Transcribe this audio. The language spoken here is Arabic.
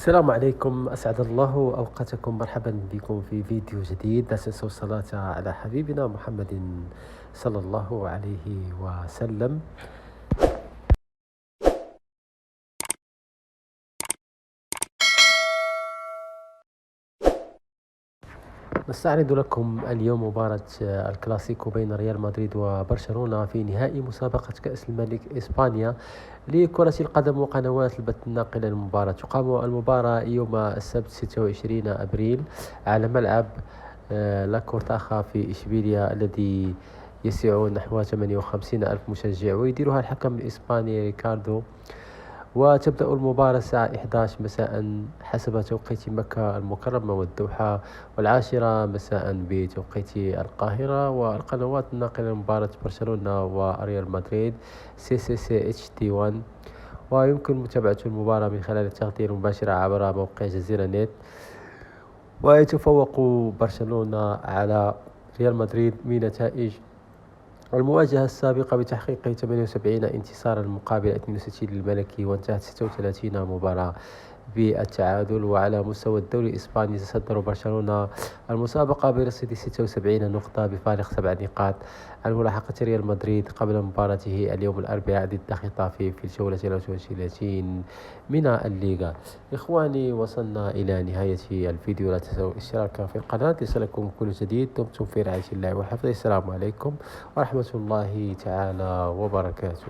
السلام عليكم، أسعد الله أوقاتكم. مرحبا بكم في فيديو جديد. لا تنسوا الصلاة على حبيبنا محمد صلى الله عليه وسلم. نستعرض لكم اليوم مباراة الكلاسيكو بين ريال مدريد وبرشلونة في نهائي مسابقة كأس الملك إسبانيا لكرة القدم وقنوات البث الناقلة للمباراة. تقام المباراة يوم السبت 26 أبريل على ملعب لا كورتاخا في إشبيليا الذي يسع نحو 58 ألف مشجع، ويديرها الحكم الإسباني ريكاردو. وتبدأ المباراة الساعة 11 مساء حسب توقيت مكة المكرمة والدوحة، والعاشرة مساء بتوقيت القاهرة. والقنوات الناقلة لمباراة برشلونة وريال مدريد CCCHD1. ويمكن متابعة المباراة من خلال التغطية المباشرة عبر موقع جزيرة نت. ويتفوق برشلونة على ريال مدريد بنتائج المواجهة السابقة بتحقيق 78 انتصارا مقابل 62 للملكي، وانتهت 36 مباراة بالتعادل. وعلى مستوى الدوري الإسباني تصدر برشلونة المسابقة برصيد 76 نقطة بفارق 7 نقاط عن ملاحقة ريال مدريد قبل مباراته اليوم الأربعاء ضد خطافي في الجولة 33 من الليغا. إخواني، وصلنا إلى نهاية الفيديو. لا تنسوا الاشتراك في القناة ليصلكم كل جديد. دمتم في رعاية الله وحفظه. السلام عليكم ورحمة الله تعالى وبركاته.